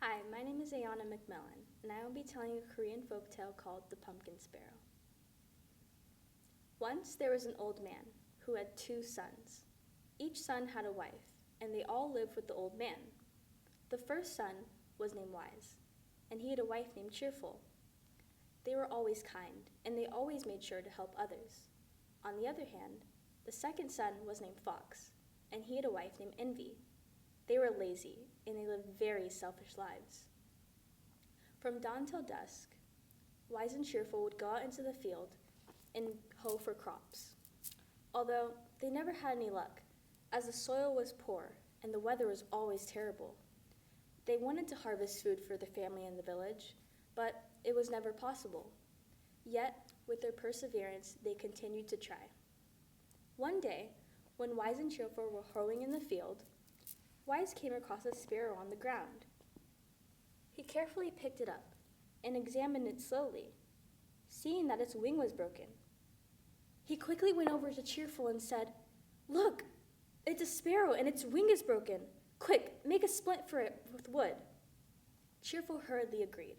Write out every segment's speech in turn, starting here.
Hi, my name is Ayanna, and I will be telling a Korean folktale called The Pumpkin Sparrow. Once there was an old man who had 2 sons. Each son had a wife, and they all lived with the old man. The first son was named Wise, and he had a wife named Cheerful. They were always kind, and they always made sure to help others. On the other hand, the second son was named Fox, and he had a wife named Envy. They were lazy, and they lived very selfish lives. From dawn till dusk, Wise and Cheerful would go out into the field and hoe for crops. Although they never had any luck, as the soil was poor and the weather was always terrible. They wanted to harvest food for their family in the village, but it was never possible. Yet, with their perseverance, they continued to try. One day, when Wise and Cheerful were hoeing in the field, Wise came across a sparrow on the ground. He carefully picked it up and examined it slowly, seeing that its wing was broken. He quickly went over to Cheerful and said, "Look, it's a sparrow and its wing is broken. Quick, make a splint for it with wood." Cheerful hurriedly agreed,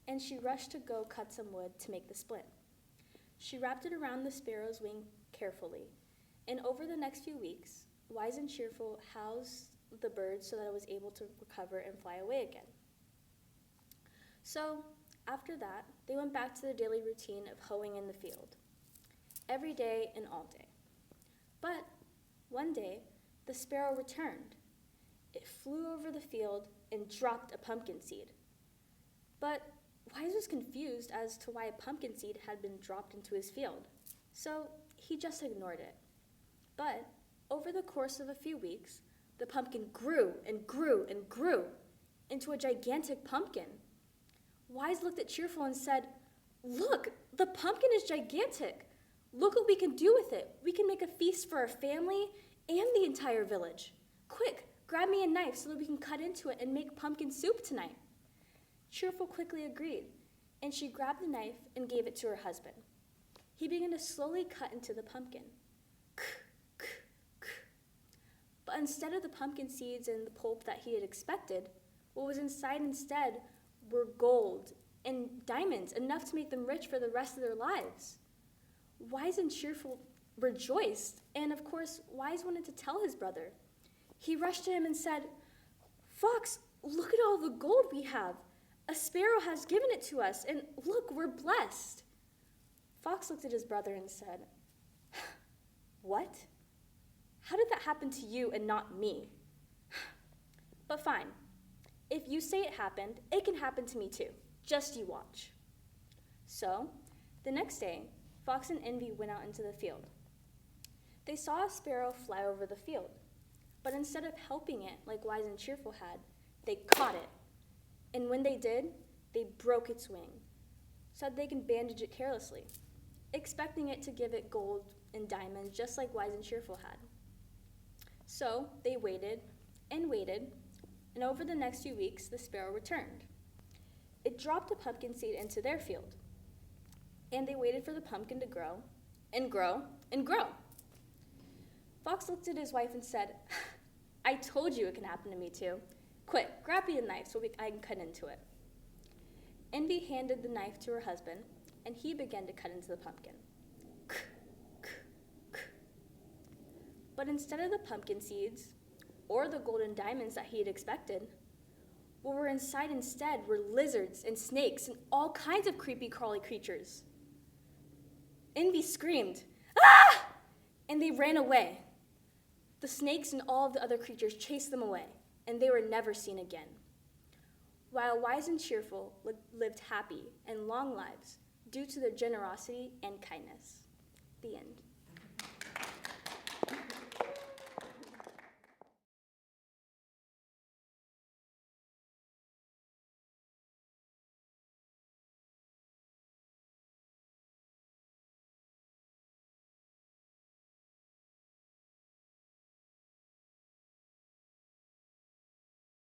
and she rushed to go cut some wood to make the splint. She wrapped it around the sparrow's wing carefully, and over the next few weeks, Wise and Cheerful housed the bird so that it was able to recover and fly away again. So, after that, they went back to their daily routine of hoeing in the field, every day and all day. But one day, the sparrow returned. It flew over the field and dropped a pumpkin seed. But Wise was confused as to why a pumpkin seed had been dropped into his field, so he just ignored it. But over the course of a few weeks, the pumpkin grew and grew and grew into a gigantic pumpkin. Wise looked at Cheerful and said, "Look, the pumpkin is gigantic. Look what we can do with it. We can make a feast for our family and the entire village. Quick, grab me a knife so that we can cut into it and make pumpkin soup tonight." Cheerful quickly agreed, and she grabbed the knife and gave it to her husband. He began to slowly cut into the pumpkin. But instead of the pumpkin seeds and the pulp that he had expected, what was inside instead were gold and diamonds, enough to make them rich for the rest of their lives. Wise and Cheerful rejoiced, and of course, Wise wanted to tell his brother. He rushed to him and said, "Fox, look at all the gold we have. A sparrow has given it to us, and look, we're blessed." Fox looked at his brother and said, "What? How did that happen to you and not me? But fine. If you say it happened, it can happen to me too. Just you watch." So, the next day, Fox and Envy went out into the field. They saw a sparrow fly over the field, but instead of helping it like Wise and Cheerful had, they caught it. And when they did, they broke its wing so that they can bandage it carelessly, expecting it to give it gold and diamonds just like Wise and Cheerful had. So they waited and waited, and over the next few weeks, the sparrow returned. It dropped a pumpkin seed into their field, and they waited for the pumpkin to grow and grow and grow. Fox looked at his wife and said, "I told you it can happen to me too. Quick, grab me a knife so I can cut into it." Envy handed the knife to her husband, and he began to cut into the pumpkin. But instead of the pumpkin seeds, or the golden diamonds that he had expected, what were inside instead were lizards and snakes and all kinds of creepy crawly creatures. Envy screamed, "Ah!" and they ran away. The snakes and all of the other creatures chased them away, and they were never seen again. While Wise and Cheerful lived happy and long lives due to their generosity and kindness. The end.